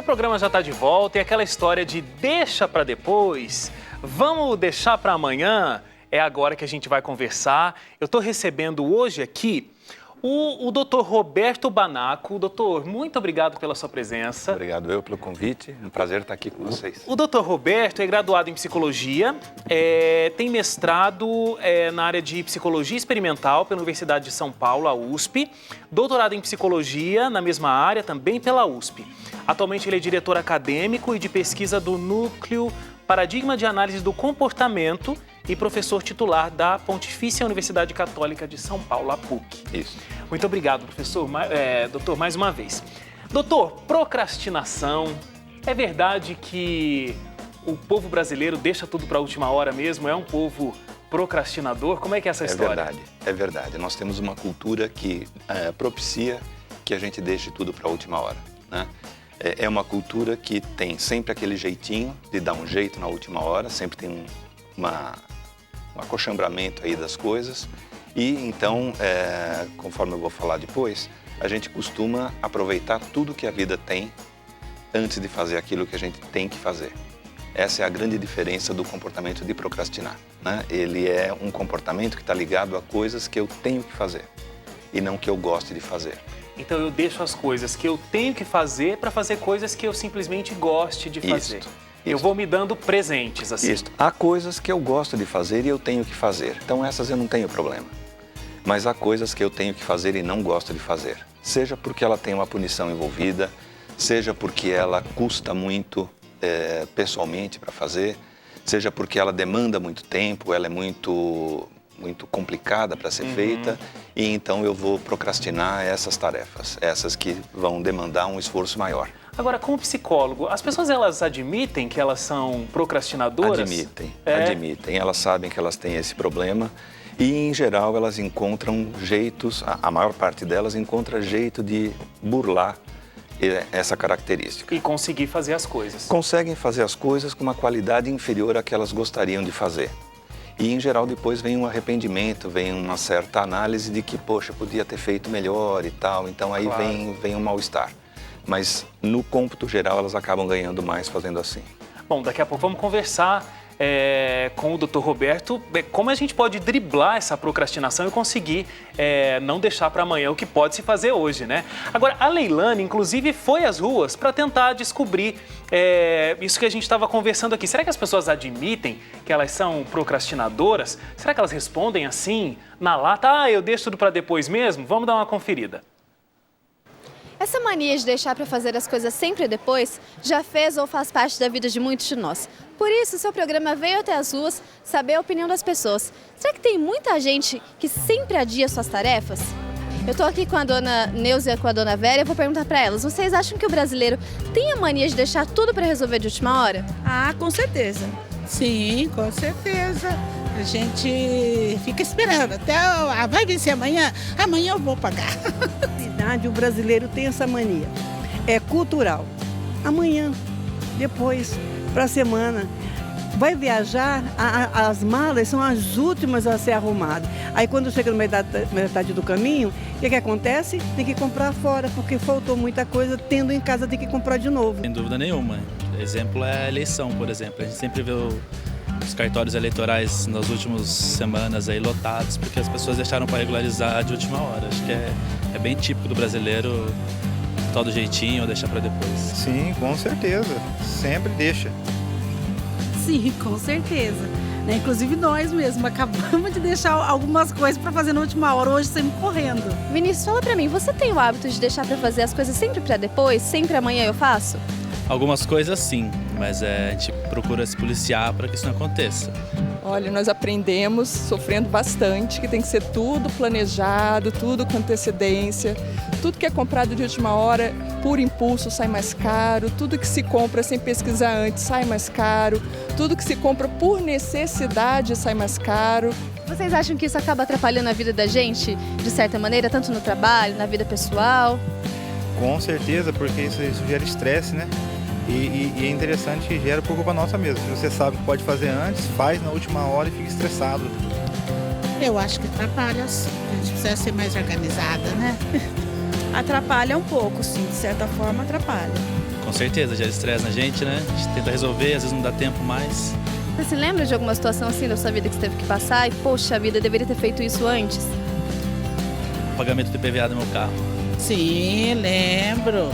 o programa já está de volta e aquela história de deixa para depois, vamos deixar para amanhã, é agora que a gente vai conversar. Eu estou recebendo hoje aqui o Dr. Roberto Banaco. Doutor, muito obrigado pela sua presença. Obrigado eu pelo convite, um prazer estar aqui com vocês. O Dr. Roberto é graduado em psicologia, tem mestrado na área de psicologia experimental pela Universidade de São Paulo, a USP, doutorado em psicologia na mesma área também pela USP. Atualmente ele é diretor acadêmico e de pesquisa do Núcleo Paradigma de Análise do Comportamento e professor titular da Pontifícia Universidade Católica de São Paulo, a PUC. Isso. Muito obrigado, professor, doutor, mais uma vez. Doutor, procrastinação, é verdade que o povo brasileiro deixa tudo para a última hora mesmo? É um povo procrastinador? Como é que é essa história? É verdade. Nós temos uma cultura que propicia que a gente deixe tudo para a última hora, né? É uma cultura que tem sempre aquele jeitinho de dar um jeito na última hora, sempre tem um acochambramento aí das coisas e então, conforme eu vou falar depois, a gente costuma aproveitar tudo que a vida tem antes de fazer aquilo que a gente tem que fazer. Essa é a grande diferença do comportamento de procrastinar, né? Ele é um comportamento que está ligado a coisas que eu tenho que fazer e não que eu goste de fazer. Então eu deixo as coisas que eu tenho que fazer para fazer coisas que eu simplesmente goste de fazer. Eu vou me dando presentes, assim. Isso. Há coisas que eu gosto de fazer e eu tenho que fazer. Então essas eu não tenho problema. Mas há coisas que eu tenho que fazer e não gosto de fazer. Seja porque ela tem uma punição envolvida, seja porque ela custa muito pessoalmente para fazer, seja porque ela demanda muito tempo, ela é muito complicada para ser feita, e então eu vou procrastinar essas tarefas, essas que vão demandar um esforço maior. Agora, como psicólogo, as pessoas elas admitem que elas são procrastinadoras? Admitem. Elas sabem que elas têm esse problema e, em geral, elas encontram jeitos, a maior parte delas encontra jeito de burlar essa característica. E conseguir fazer as coisas. Conseguem fazer as coisas com uma qualidade inferior à que elas gostariam de fazer. E, em geral, depois vem um arrependimento, vem uma certa análise de que, poxa, podia ter feito melhor e tal. Então, aí vem um mal-estar. Mas, no cômputo geral, elas acabam ganhando mais fazendo assim. Bom, daqui a pouco vamos conversar com o Dr. Roberto como a gente pode driblar essa procrastinação e conseguir não deixar para amanhã o que pode se fazer hoje, né? Agora, a Leilane, inclusive, foi às ruas para tentar descobrir isso que a gente estava conversando aqui. Será que as pessoas admitem que elas são procrastinadoras? Será que elas respondem assim, na lata, eu deixo tudo para depois mesmo? Vamos dar uma conferida. Essa mania de deixar para fazer as coisas sempre depois já fez ou faz parte da vida de muitos de nós. Por isso, o seu programa veio até as ruas saber a opinião das pessoas. Será que tem muita gente que sempre adia suas tarefas? Eu estou aqui com a dona Neuza e com a dona Vera e vou perguntar para elas. Vocês acham que o brasileiro tem a mania de deixar tudo para resolver de última hora? Ah, com certeza. Sim, com certeza. A gente fica esperando até vai vencer amanhã eu vou pagar. O brasileiro tem essa mania, é cultural. Amanhã, depois, para a semana, vai viajar, as malas são as últimas a ser arrumadas. Aí quando chega na metade do caminho, o que acontece? Tem que comprar fora, porque faltou muita coisa, tendo em casa tem que comprar de novo. Sem dúvida nenhuma. Exemplo é a eleição, por exemplo. A gente sempre vê os cartórios eleitorais nas últimas semanas aí lotados, porque as pessoas deixaram para regularizar de última hora. Acho que é bem típico do brasileiro, todo jeitinho, deixar para depois. Sim, com certeza. Sempre deixa. Sim, com certeza. Inclusive nós mesmos acabamos de deixar algumas coisas para fazer na última hora, hoje sempre correndo. Vinícius, fala para mim, você tem o hábito de deixar para fazer as coisas sempre para depois? Sempre amanhã eu faço? Algumas coisas sim, mas a gente procura se policiar para que isso não aconteça. Olha, nós aprendemos, sofrendo bastante, que tem que ser tudo planejado, tudo com antecedência. Tudo que é comprado de última hora, por impulso, sai mais caro. Tudo que se compra sem pesquisar antes, sai mais caro. Tudo que se compra por necessidade, sai mais caro. Vocês acham que isso acaba atrapalhando a vida da gente, de certa maneira, tanto no trabalho, na vida pessoal? Com certeza, porque isso gera estresse, né? E é interessante que gera por culpa nossa mesmo. Se você sabe que pode fazer antes, faz na última hora e fica estressado. Eu acho que atrapalha, sim. A gente precisa ser mais organizada, né? Atrapalha um pouco, sim. De certa forma, atrapalha. Com Com certeza, gera estresse na gente, né? A gente tenta resolver, às vezes não dá tempo mais. Você se lembra de alguma situação assim da sua vida que você teve que passar e, poxa vida, eu deveria ter feito isso antes? O pagamento do IPVA do meu carro. Sim, lembro.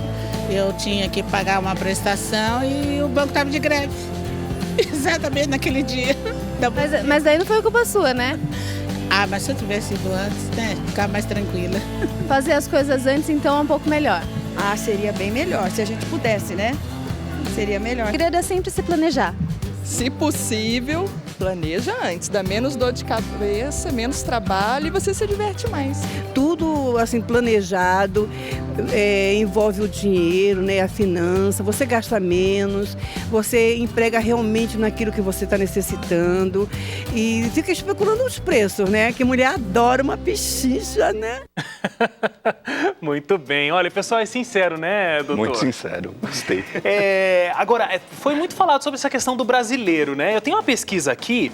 Eu tinha que pagar uma prestação e o banco estava de greve. Exatamente naquele dia. Mas daí não foi culpa sua, né? Ah, mas se eu tivesse ido antes, né? Ficar mais tranquila. Fazer as coisas antes, então, é um pouco melhor. Ah, seria bem melhor, se a gente pudesse, né? Seria melhor. O segredo é sempre se planejar. Se possível, planeja antes, dá menos dor de cabeça, menos trabalho e você se diverte mais. Tudo assim planejado, envolve o dinheiro, né, a finança, você gasta menos, você emprega realmente naquilo que você está necessitando e fica especulando os preços, né? Que mulher adora uma pechincha, né? Muito bem. Olha, pessoal, é sincero, né, doutor? Muito sincero, gostei. Agora, foi muito falado sobre essa questão do brasileiro, né? Eu tenho uma pesquisa aqui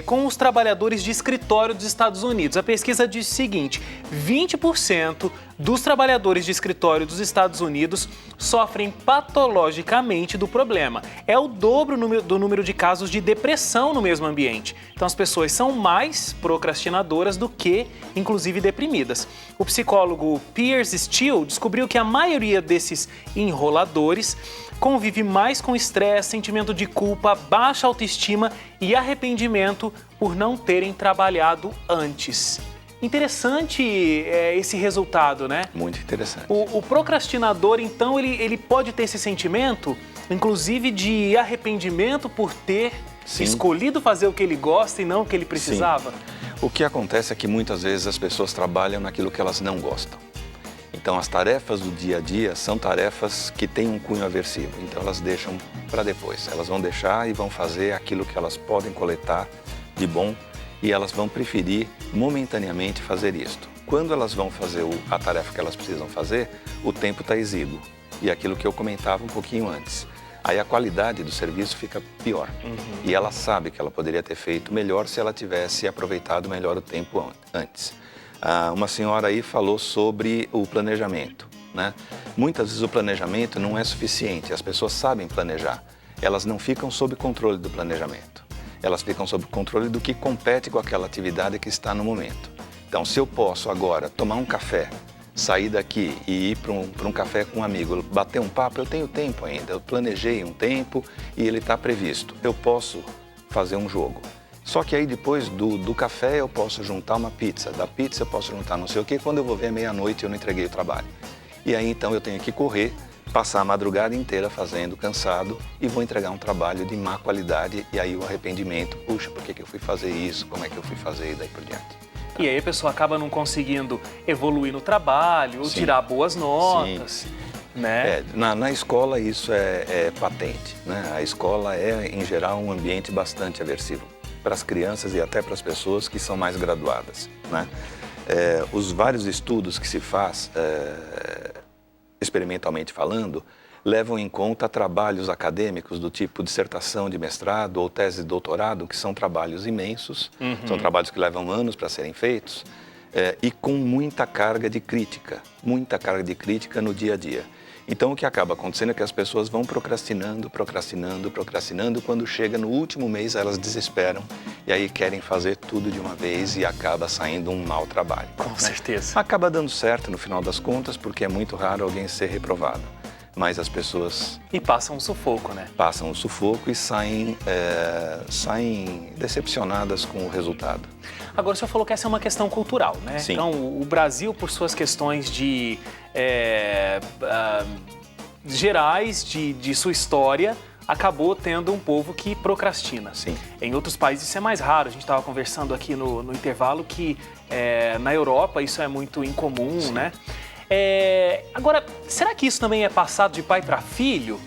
com os trabalhadores de escritório dos Estados Unidos. A pesquisa diz o seguinte: 20% dos trabalhadores de escritório dos Estados Unidos sofrem patologicamente do problema. É o dobro do número de casos de depressão no mesmo ambiente. Então, as pessoas são mais procrastinadoras do que, inclusive, deprimidas. O psicólogo Piers Steele descobriu que a maioria desses enroladores convive mais com estresse, sentimento de culpa, baixa autoestima e arrependimento por não terem trabalhado antes. Interessante esse resultado, né? Muito interessante. O procrastinador, então, ele pode ter esse sentimento, inclusive de arrependimento por ter escolhido fazer o que ele gosta e não o que ele precisava? Sim. O que acontece é que muitas vezes as pessoas trabalham naquilo que elas não gostam. Então, as tarefas do dia a dia são tarefas que têm um cunho aversivo. Então, elas deixam para depois. Elas vão deixar e vão fazer aquilo que elas podem coletar de bom e elas vão preferir momentaneamente fazer isto. Quando elas vão fazer a tarefa que elas precisam fazer, o tempo está exíguo. E aquilo que eu comentava um pouquinho antes. Aí a qualidade do serviço fica pior. E ela sabe que ela poderia ter feito melhor se ela tivesse aproveitado melhor o tempo antes. Uma senhora aí falou sobre o planejamento, né? Muitas vezes o planejamento não é suficiente, as pessoas sabem planejar, elas não ficam sob controle do planejamento, elas ficam sob controle do que compete com aquela atividade que está no momento. Então, se eu posso agora tomar um café, sair daqui e ir para um café com um amigo, bater um papo, eu tenho tempo ainda, eu planejei um tempo e ele está previsto, eu posso fazer um jogo. Só que aí depois do café eu posso juntar uma pizza, da pizza eu posso juntar não sei o que, quando eu vou ver meia-noite eu não entreguei o trabalho. E aí então eu tenho que correr, passar a madrugada inteira fazendo, cansado, e vou entregar um trabalho de má qualidade e aí o arrependimento, puxa, por que eu fui fazer isso, como é que eu fui fazer e daí por diante. E aí a pessoa acaba não conseguindo evoluir no trabalho, ou tirar boas notas. Né? Na escola isso é patente, né? A escola é, em geral, um ambiente bastante aversivo para as crianças e até para as pessoas que são mais graduadas, né? Os vários estudos que se faz, experimentalmente falando, levam em conta trabalhos acadêmicos do tipo dissertação de mestrado ou tese de doutorado, que são trabalhos imensos, são trabalhos que levam anos para serem feitos, e com muita carga de crítica no dia a dia. Então, o que acaba acontecendo é que as pessoas vão procrastinando, quando chega no último mês elas desesperam e aí querem fazer tudo de uma vez e acaba saindo um mau trabalho. Com certeza. Acaba dando certo no final das contas, porque é muito raro alguém ser reprovado. Mas as pessoas... E passam um sufoco, né? Passam um sufoco e saem decepcionadas com o resultado. Agora, o senhor falou que essa é uma questão cultural, né? Sim. Então, o Brasil, por suas questões gerais de sua história, acabou tendo um povo que procrastina. Sim. Em outros países isso é mais raro. A gente estava conversando aqui no intervalo que na Europa isso é muito incomum, Sim. né? Agora, será que isso também é passado de pai para filho?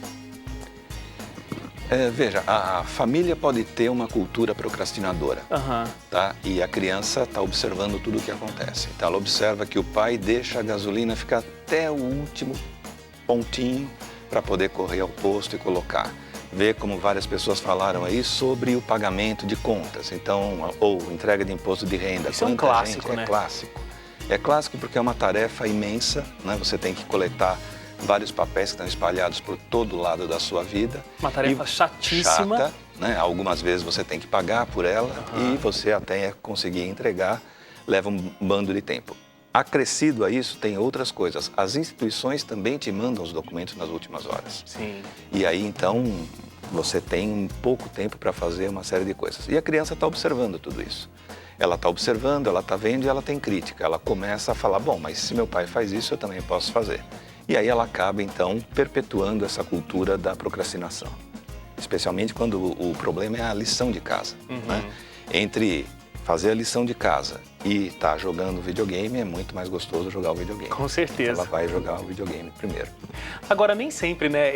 Veja, a família pode ter uma cultura procrastinadora, tá? E a criança está observando tudo o que acontece. Então, ela observa que o pai deixa a gasolina ficar até o último pontinho para poder correr ao posto e colocar. Vê como várias pessoas falaram aí sobre o pagamento de contas, então, ou entrega de imposto de renda. Isso é um clássico, né? É clássico. É clássico porque é uma tarefa imensa, né? Você tem que coletar vários papéis que estão espalhados por todo lado da sua vida. Uma tarefa chatíssima. Chata, né? Algumas vezes você tem que pagar por ela e você até conseguir entregar leva um bando de tempo. Acrescido a isso, tem outras coisas. As instituições também te mandam os documentos nas últimas horas. Sim. E aí, então, você tem pouco tempo para fazer uma série de coisas. E a criança está observando tudo isso. Ela está observando, ela está vendo e ela tem crítica. Ela começa a falar, bom, mas se meu pai faz isso, eu também posso fazer. E aí ela acaba, então, perpetuando essa cultura da procrastinação. Especialmente quando o problema é a lição de casa. Né? Entre fazer a lição de casa e estar jogando videogame, é muito mais gostoso jogar o videogame. Com certeza. Então ela vai jogar o videogame primeiro. Agora, nem sempre, né?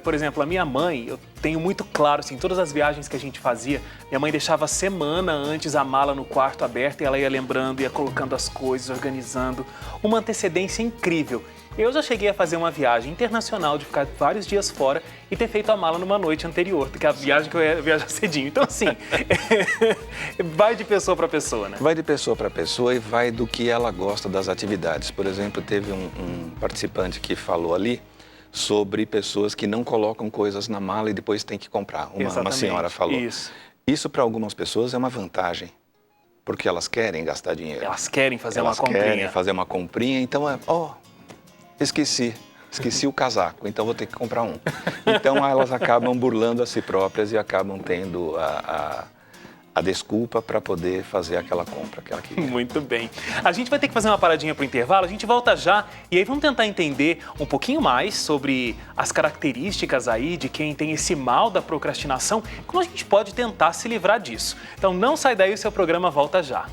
Por exemplo, a minha mãe, eu tenho muito claro, assim, todas as viagens que a gente fazia, minha mãe deixava semana antes a mala no quarto aberta e ela ia lembrando, ia colocando as coisas, organizando. Uma antecedência incrível. Eu já cheguei a fazer uma viagem internacional de ficar vários dias fora e ter feito a mala numa noite anterior, que é a viagem que eu ia viajar cedinho. Então, assim, vai de pessoa para pessoa, né? Vai de pessoa para pessoa e vai do que ela gosta das atividades. Por exemplo, teve um participante que falou ali sobre pessoas que não colocam coisas na mala e depois tem que comprar. Uma senhora falou. Isso para algumas pessoas é uma vantagem, porque elas querem gastar dinheiro. Elas querem fazer uma comprinha. Elas querem fazer uma comprinha, então esqueci o casaco, então vou ter que comprar um. Então elas acabam burlando a si próprias e acabam tendo a desculpa para poder fazer aquela compra que ela queria. Muito bem. A gente vai ter que fazer uma paradinha para o intervalo, a gente volta já e aí vamos tentar entender um pouquinho mais sobre as características aí de quem tem esse mal da procrastinação e como a gente pode tentar se livrar disso. Então não sai daí, o seu programa volta já.